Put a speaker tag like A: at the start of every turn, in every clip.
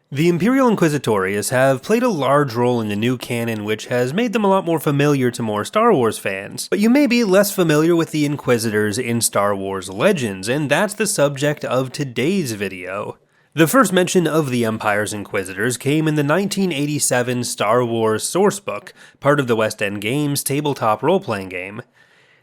A: The Imperial Inquisitorius have played a large role in the new canon, which has made them a lot more familiar to more Star Wars fans. But you may be less familiar with the Inquisitors in Star Wars Legends, and that's the subject of today's video. The first mention of the Empire's Inquisitors came in the 1987 Star Wars Sourcebook, part of the West End Games tabletop role-playing game.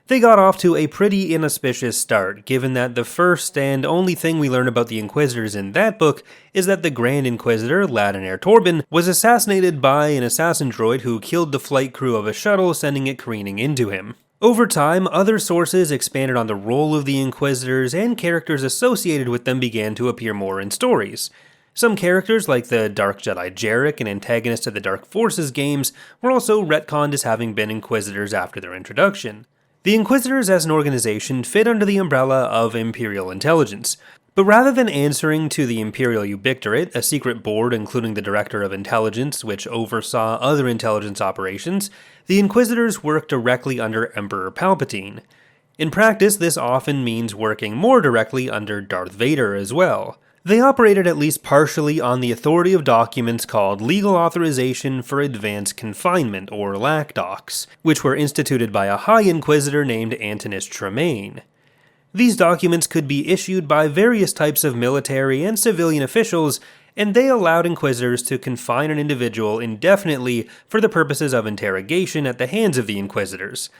A: They got off to a pretty inauspicious start, given that the first and only thing we learn about the Inquisitors in that book is that the Grand Inquisitor, Ladinair Torben, was assassinated by an assassin droid who killed the flight crew of a shuttle, sending it careening into him. Over time, other sources expanded on the role of the Inquisitors, and characters associated with them began to appear more in stories. Some characters, like the Dark Jedi Jarek, an antagonist of the Dark Forces games, were also retconned as having been Inquisitors after their introduction. The Inquisitors as an organization fit under the umbrella of Imperial Intelligence, but rather than answering to the Imperial Ubictorate, a secret board including the Director of Intelligence, which oversaw other intelligence operations, the Inquisitors worked directly under Emperor Palpatine. In practice, this often means working more directly under Darth Vader as well. They operated at least partially on the authority of documents called Legal Authorization for Advanced Confinement, or LACDOCs, which were instituted by a High Inquisitor named Antonis Tremaine. These documents could be issued by various types of military and civilian officials, and they allowed Inquisitors to confine an individual indefinitely for the purposes of interrogation at the hands of the Inquisitors.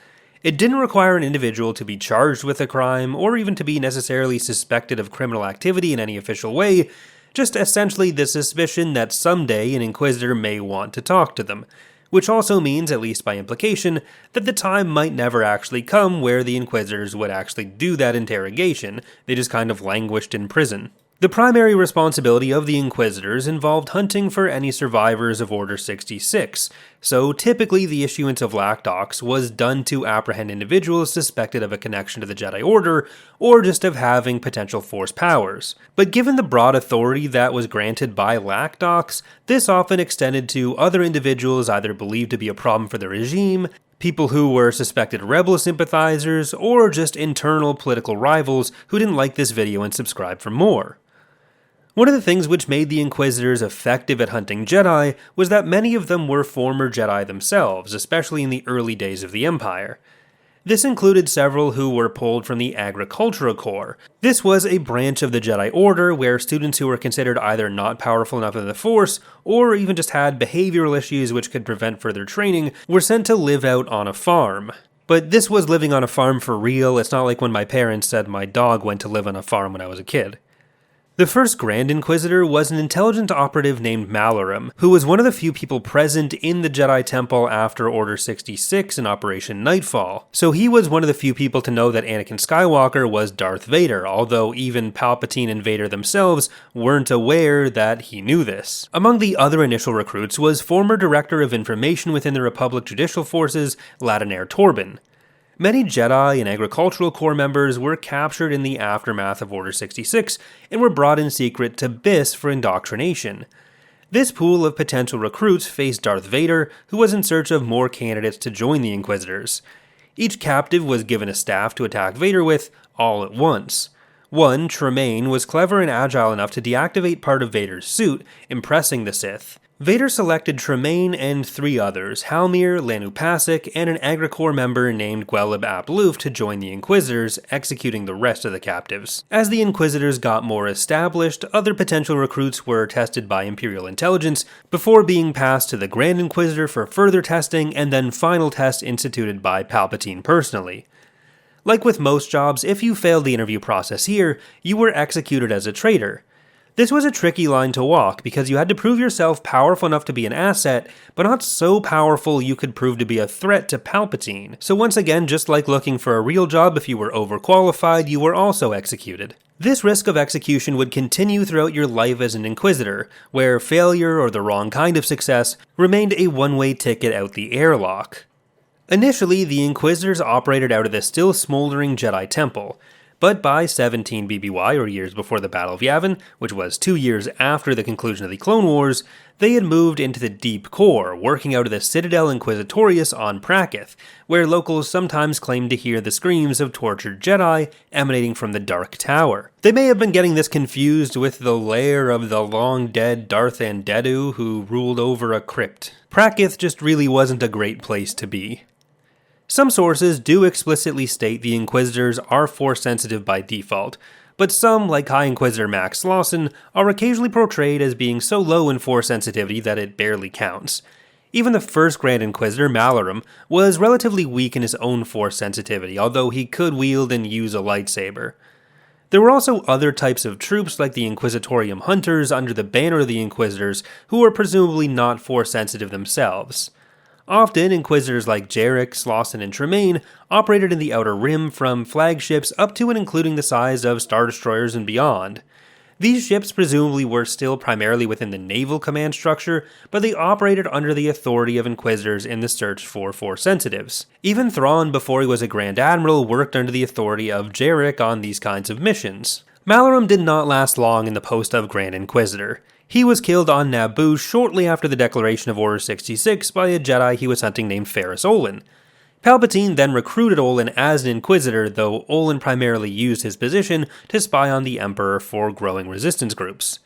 A: It didn't require an individual to be charged with a crime, or even to be necessarily suspected of criminal activity in any official way, just essentially the suspicion that someday an Inquisitor may want to talk to them, which also means, at least by implication, that the time might never actually come where the Inquisitors would actually do that interrogation. They just kind of languished in prison. The primary responsibility of the Inquisitors involved hunting for any survivors of Order 66, so typically the issuance of LACDOCs was done to apprehend individuals suspected of a connection to the Jedi Order, or just of having potential Force powers. But given the broad authority that was granted by LACDOCs, this often extended to other individuals either believed to be a problem for the regime, people who were suspected rebel sympathizers, or just internal political rivals who didn't like this video and subscribed for more. One of the things which made the Inquisitors effective at hunting Jedi was that many of them were former Jedi themselves, especially in the early days of the Empire. This included several who were pulled from the Agricultural Corps. This was a branch of the Jedi Order where students who were considered either not powerful enough in the Force, or even just had behavioral issues which could prevent further training, were sent to live out on a farm. But this was living on a farm for real. It's not like when my parents said my dog went to live on a farm when I was a kid. The first Grand Inquisitor was an intelligent operative named Malaram, who was one of the few people present in the Jedi Temple after Order 66 in Operation Nightfall, so he was one of the few people to know that Anakin Skywalker was Darth Vader, although even Palpatine and Vader themselves weren't aware that he knew this. Among the other initial recruits was former Director of Information within the Republic Judicial Forces, Ladinair Torben. Many Jedi and Agricultural Corps members were captured in the aftermath of Order 66 and were brought in secret to Biss for indoctrination. This pool of potential recruits faced Darth Vader, who was in search of more candidates to join the Inquisitors. Each captive was given a staff to attack Vader with, all at once. One, Tremaine, was clever and agile enough to deactivate part of Vader's suit, impressing the Sith. Vader selected Tremaine and 3 others, Halmir, Lanu Pasik, and an Agricorps member named Gwelib Ap-Loof to join the Inquisitors, executing the rest of the captives. As the Inquisitors got more established, other potential recruits were tested by Imperial Intelligence before being passed to the Grand Inquisitor for further testing, and then final tests instituted by Palpatine personally. Like with most jobs, if you failed the interview process here, you were executed as a traitor. This was a tricky line to walk because you had to prove yourself powerful enough to be an asset, but not so powerful you could prove to be a threat to Palpatine. So once again, just like looking for a real job, if you were overqualified, you were also executed. This risk of execution would continue throughout your life as an Inquisitor, where failure or the wrong kind of success remained a one-way ticket out the airlock. Initially, the Inquisitors operated out of the still smoldering Jedi Temple, But by 17 BBY, or years before the Battle of Yavin, which was 2 years after the conclusion of the Clone Wars, they had moved into the deep core, working out of the Citadel Inquisitorius on Prakith, where locals sometimes claimed to hear the screams of tortured Jedi emanating from the Dark Tower. They may have been getting this confused with the lair of the long-dead Darth Andedu who ruled over a crypt. Prakith just really wasn't a great place to be. Some sources do explicitly state the Inquisitors are Force-sensitive by default, but some, like High Inquisitor Max Lawson, are occasionally portrayed as being so low in Force sensitivity that it barely counts. Even the first Grand Inquisitor, Malarum, was relatively weak in his own Force sensitivity, although he could wield and use a lightsaber. There were also other types of troops like the Inquisitorium Hunters under the banner of the Inquisitors who were presumably not Force sensitive themselves. Often, Inquisitors like Jarek, Slauson, and Tremaine operated in the Outer Rim from flagships up to and including the size of Star Destroyers and beyond. These ships presumably were still primarily within the naval command structure, but they operated under the authority of Inquisitors in the search for Force sensitives. Even Thrawn, before he was a Grand Admiral, worked under the authority of Jarek on these kinds of missions. Malarum did not last long in the post of Grand Inquisitor. He was killed on Naboo shortly after the declaration of Order 66 by a Jedi he was hunting named Ferrus Olin. Palpatine then recruited Olin as an Inquisitor, though Olin primarily used his position to spy on the Emperor for growing resistance groups.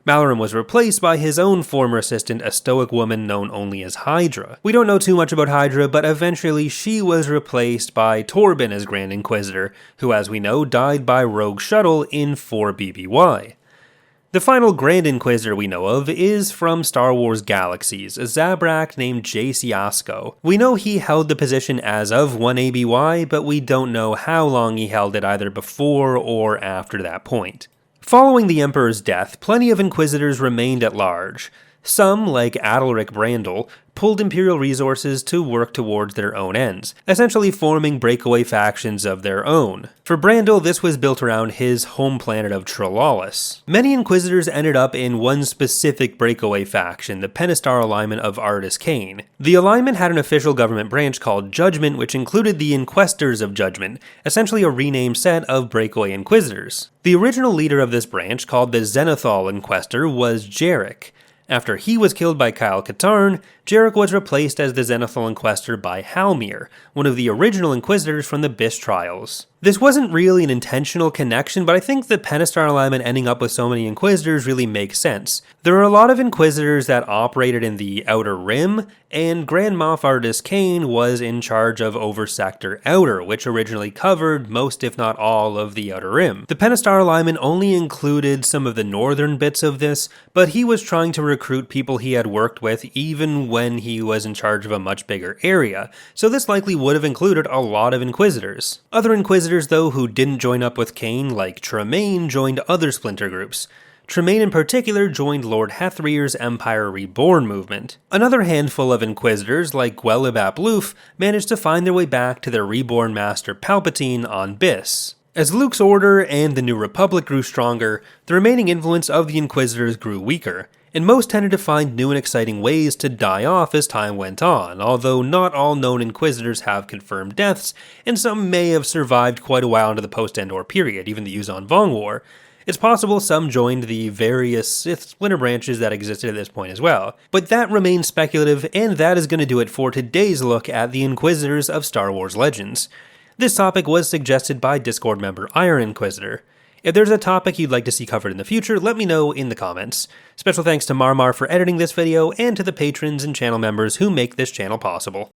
A: Malarum was replaced by his own former assistant, a stoic woman known only as Hydra. We don't know too much about Hydra, but eventually she was replaced by Torben as Grand Inquisitor, who, as we know, died by rogue shuttle in 4 BBY. The final Grand Inquisitor we know of is from Star Wars Galaxies, a Zabrak named Jace Yasko. We know he held the position as of 1 ABY, but we don't know how long he held it either before or after that point. Following the Emperor's death, plenty of Inquisitors remained at large. Some, like Adalric Brandel, pulled Imperial resources to work towards their own ends, essentially forming breakaway factions of their own. For Brandel, this was built around his home planet of Trelalis. Many Inquisitors ended up in one specific breakaway faction, the Penastar alignment of Artus Cain. The alignment had an official government branch called Judgment, which included the Inquestors of Judgment, essentially a renamed set of breakaway Inquisitors. The original leader of this branch, called the Zenithal Inquestor, was Jarek. After he was killed by Kyle Katarn, Jarek was replaced as the Zenithal Inquestor by Halmir, one of the original Inquisitors from the Biss Trials. This wasn't really an intentional connection, but I think the Penastar alignment ending up with so many Inquisitors really makes sense. There are a lot of Inquisitors that operated in the Outer Rim, and Grand Moff Artus Cain was in charge of Over Sector Outer, which originally covered most if not all of the Outer Rim. The Penastar alignment only included some of the northern bits of this, but he was trying to recruit people he had worked with even when he was in charge of a much bigger area, so this likely would have included a lot of Inquisitors. Other Inquisitors, though, who didn't join up with Cain, like Tremaine, joined other splinter groups. Tremaine in particular joined Lord Hethrear's Empire Reborn movement. Another handful of Inquisitors, like Gwelib ap Loof, managed to find their way back to their reborn master Palpatine on Biss. As Luke's Order and the New Republic grew stronger, the remaining influence of the Inquisitors grew weaker, and most tended to find new and exciting ways to die off as time went on, although not all known Inquisitors have confirmed deaths, and some may have survived quite a while into the post-Endor period, even the Yuuzhan Vong War. It's possible some joined the various Sith splinter branches that existed at this point as well, but that remains speculative, and that is going to do it for today's look at the Inquisitors of Star Wars Legends. This topic was suggested by Discord member Iron Inquisitor. If there's a topic you'd like to see covered in the future, let me know in the comments. Special thanks to Marmar for editing this video, and to the patrons and channel members who make this channel possible.